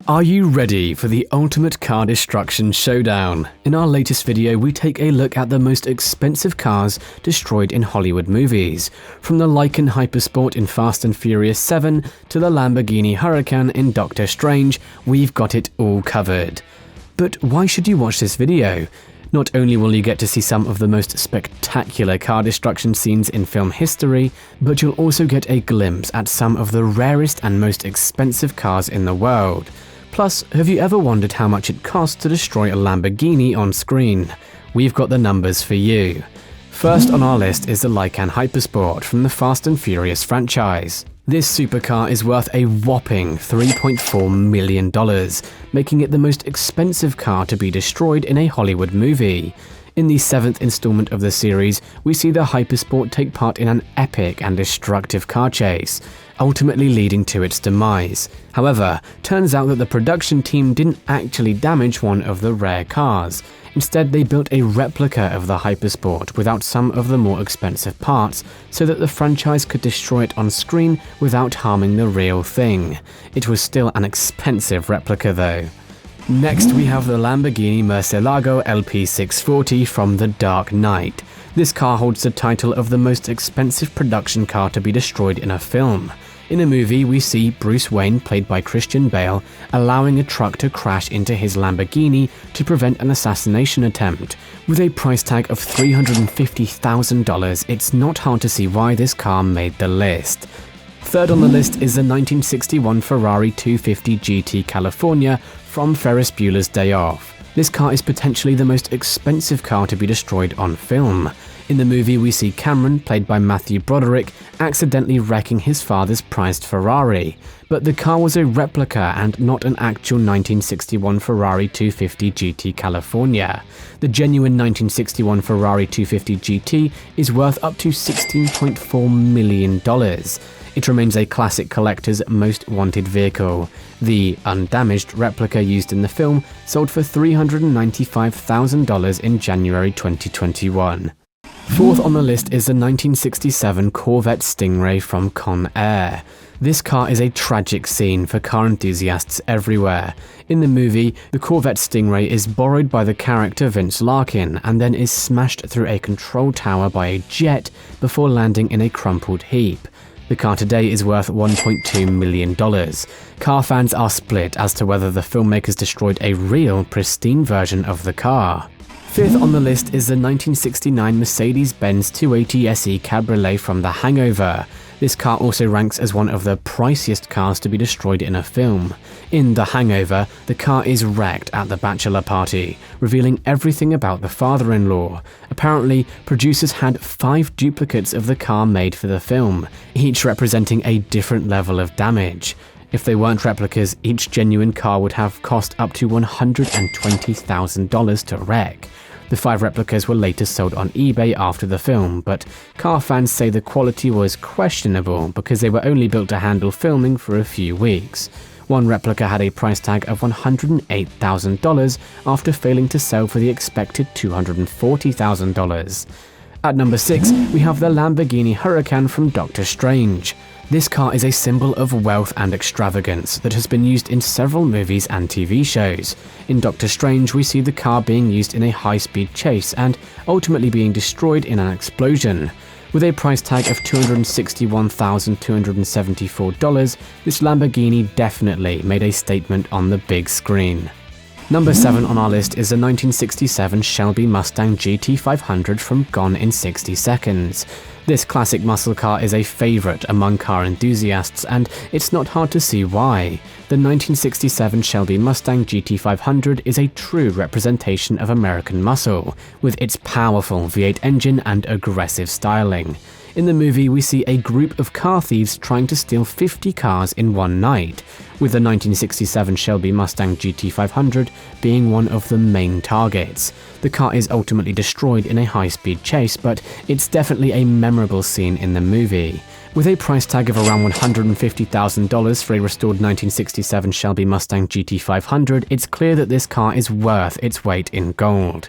Are you ready for the ultimate car destruction showdown? In our latest video, we take a look at the most expensive cars destroyed in Hollywood movies. From the Lycan Hypersport in Fast and Furious 7 to the Lamborghini Huracan in Doctor Strange, we've got it all covered. But why should you watch this video? Not only will you get to see some of the most spectacular car destruction scenes in film history, but you'll also get a glimpse at some of the rarest and most expensive cars in the world. Plus, have you ever wondered how much it costs to destroy a Lamborghini on screen? We've got the numbers for you. First on our list is the Lycan Hypersport from the Fast and Furious franchise. This supercar is worth a whopping $3.4 million, making it the most expensive car to be destroyed in a Hollywood movie. In the 7th installment of the series, we see the Hypersport take part in an epic and destructive car chase, ultimately leading to its demise. However, turns out that the production team didn't actually damage one of the rare cars. Instead, they built a replica of the Hypersport without some of the more expensive parts, so that the franchise could destroy it on screen without harming the real thing. It was still an expensive replica though. Next, we have the Lamborghini Murcielago LP640 from The Dark Knight. This car holds the title of the most expensive production car to be destroyed in a film. In a movie, we see Bruce Wayne, played by Christian Bale, allowing a truck to crash into his Lamborghini to prevent an assassination attempt. With a price tag of $350,000, it's not hard to see why this car made the list. Third on the list is the 1961 Ferrari 250 GT California from Ferris Bueller's Day Off. This car is potentially the most expensive car to be destroyed on film. In the movie, we see Cameron, played by Matthew Broderick, accidentally wrecking his father's prized Ferrari. But the car was a replica and not an actual 1961 Ferrari 250 GT California. The genuine 1961 Ferrari 250 GT is worth up to $16.4 million. It remains a classic collector's most wanted vehicle. The undamaged replica used in the film sold for $395,000 in January 2021. Fourth on the list is the 1967 Corvette Stingray from Con Air. This car is a tragic scene for car enthusiasts everywhere. In the movie, the Corvette Stingray is borrowed by the character Vince Larkin and then is smashed through a control tower by a jet before landing in a crumpled heap. The car today is worth $1.2 million. Car fans are split as to whether the filmmakers destroyed a real, pristine version of the car. Fifth on the list is the 1969 Mercedes-Benz 280 SE Cabriolet from The Hangover. This car also ranks as one of the priciest cars to be destroyed in a film. In The Hangover, the car is wrecked at the bachelor party, revealing everything about the father-in-law. Apparently, producers had 5 duplicates of the car made for the film, each representing a different level of damage. If they weren't replicas, each genuine car would have cost up to $120,000 to wreck. The 5 replicas were later sold on eBay after the film, but car fans say the quality was questionable because they were only built to handle filming for a few weeks. One replica had a price tag of $108,000 after failing to sell for the expected $240,000. At number 6, we have the Lamborghini Huracan from Doctor Strange. This car is a symbol of wealth and extravagance that has been used in several movies and TV shows. In Doctor Strange, we see the car being used in a high-speed chase and ultimately being destroyed in an explosion. With a price tag of $261,274, this Lamborghini definitely made a statement on the big screen. Number 7 on our list is the 1967 Shelby Mustang GT500 from Gone in 60 Seconds. This classic muscle car is a favorite among car enthusiasts, and it's not hard to see why. The 1967 Shelby Mustang GT500 is a true representation of American muscle, with its powerful V8 engine and aggressive styling. In the movie, we see a group of car thieves trying to steal 50 cars in one night, with the 1967 Shelby Mustang GT500 being one of the main targets. The car is ultimately destroyed in a high-speed chase, but it's definitely a memorable scene in the movie. With a price tag of around $150,000 for a restored 1967 Shelby Mustang GT500, it's clear that this car is worth its weight in gold.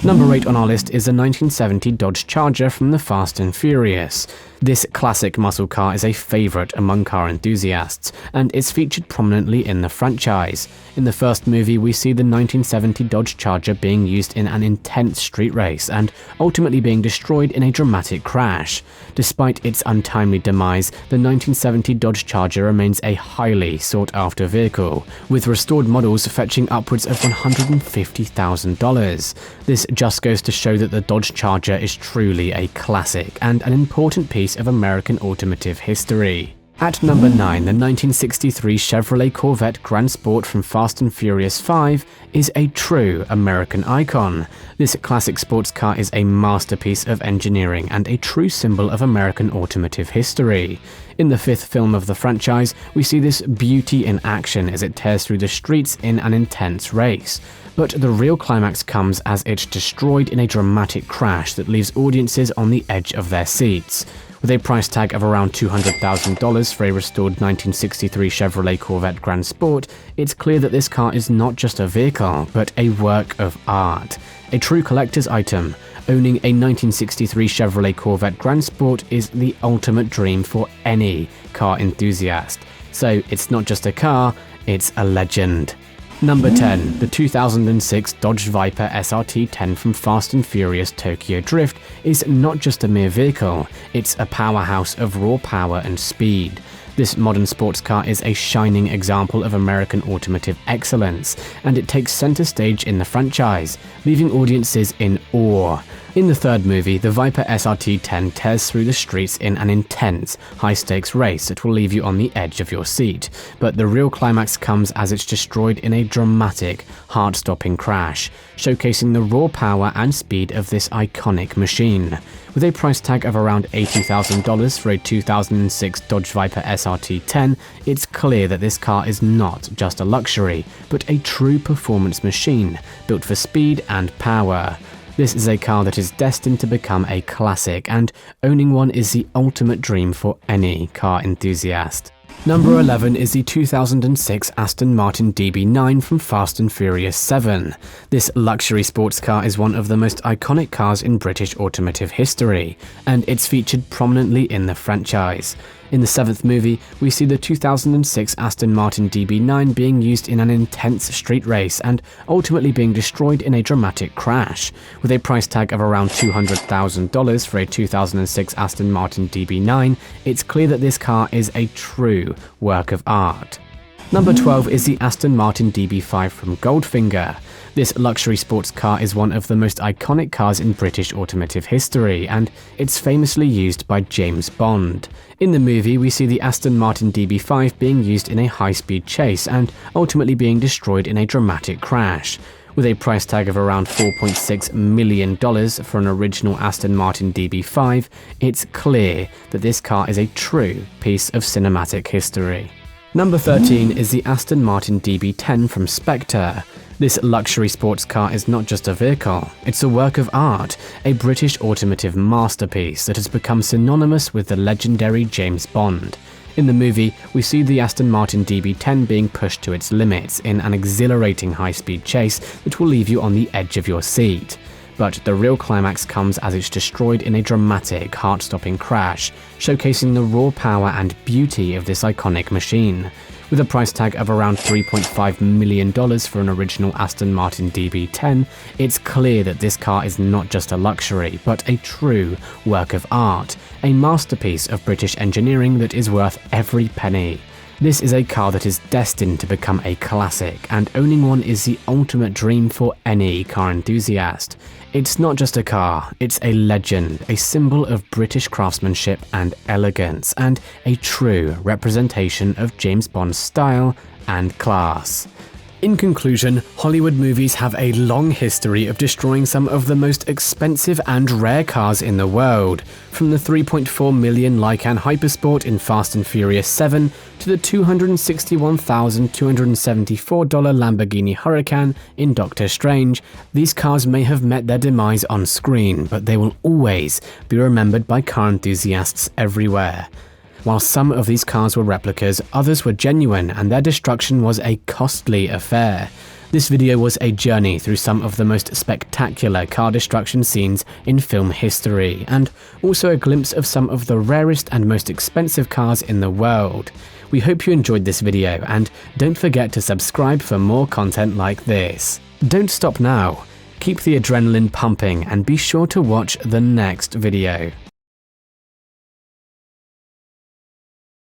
Number 8 on our list is the 1970 Dodge Charger from the Fast and Furious. This classic muscle car is a favorite among car enthusiasts, and is featured prominently in the franchise. In the first movie, we see the 1970 Dodge Charger being used in an intense street race and ultimately being destroyed in a dramatic crash. Despite its untimely demise, the 1970 Dodge Charger remains a highly sought-after vehicle, with restored models fetching upwards of $150,000. This just goes to show that the Dodge Charger is truly a classic and an important piece of American automotive history. At number 9, the 1963 Chevrolet Corvette Grand Sport from Fast and Furious 5 is a true American icon. This classic sports car is a masterpiece of engineering and a true symbol of American automotive history. In the 5th film of the franchise, we see this beauty in action as it tears through the streets in an intense race. But the real climax comes as it's destroyed in a dramatic crash that leaves audiences on the edge of their seats. With a price tag of around $200,000 for a restored 1963 Chevrolet Corvette Grand Sport, it's clear that this car is not just a vehicle, but a work of art. A true collector's item, owning a 1963 Chevrolet Corvette Grand Sport is the ultimate dream for any car enthusiast. So it's not just a car, it's a legend. Number 10. The 2006 Dodge Viper SRT-10 from Fast and Furious Tokyo Drift is not just a mere vehicle, it's a powerhouse of raw power and speed. This modern sports car is a shining example of American automotive excellence, and it takes center stage in the franchise, leaving audiences in awe. In the 3rd movie, the Viper SRT-10 tears through the streets in an intense, high-stakes race that will leave you on the edge of your seat, but the real climax comes as it's destroyed in a dramatic, heart-stopping crash, showcasing the raw power and speed of this iconic machine. With a price tag of around $80,000 for a 2006 Dodge Viper SRT-10, it's clear that this car is not just a luxury, but a true performance machine, built for speed and power. This is a car that is destined to become a classic, and owning one is the ultimate dream for any car enthusiast. Number 11 is the 2006 Aston Martin DB9 from Fast and Furious 7. This luxury sports car is one of the most iconic cars in British automotive history, and it's featured prominently in the franchise. In the 7th movie, we see the 2006 Aston Martin DB9 being used in an intense street race and ultimately being destroyed in a dramatic crash. With a price tag of around $200,000 for a 2006 Aston Martin DB9, it's clear that this car is a true work of art. Number 12 is the Aston Martin DB5 from Goldfinger. This luxury sports car is one of the most iconic cars in British automotive history, and it's famously used by James Bond. In the movie, we see the Aston Martin DB5 being used in a high-speed chase and ultimately being destroyed in a dramatic crash. With a price tag of around $4.6 million for an original Aston Martin DB5, it's clear that this car is a true piece of cinematic history. Number 13 is the Aston Martin DB10 from Spectre. This luxury sports car is not just a vehicle, it's a work of art, a British automotive masterpiece that has become synonymous with the legendary James Bond. In the movie, we see the Aston Martin DB10 being pushed to its limits in an exhilarating high-speed chase that will leave you on the edge of your seat. But the real climax comes as it's destroyed in a dramatic, heart-stopping crash, showcasing the raw power and beauty of this iconic machine. With a price tag of around $3.5 million for an original Aston Martin DB10, it's clear that this car is not just a luxury, but a true work of art, a masterpiece of British engineering that is worth every penny. This is a car that is destined to become a classic, and owning one is the ultimate dream for any car enthusiast. It's not just a car, it's a legend, a symbol of British craftsmanship and elegance, and a true representation of James Bond's style and class. In conclusion, Hollywood movies have a long history of destroying some of the most expensive and rare cars in the world, from the $3.4 million Lycan Hypersport in Fast and Furious 7 to the $261,274 Lamborghini Huracan in Doctor Strange. These cars may have met their demise on screen, but they will always be remembered by car enthusiasts everywhere. While some of these cars were replicas, others were genuine, and their destruction was a costly affair. This video was a journey through some of the most spectacular car destruction scenes in film history, and also a glimpse of some of the rarest and most expensive cars in the world. We hope you enjoyed this video, and don't forget to subscribe for more content like this. Don't stop now. Keep the adrenaline pumping and be sure to watch the next video.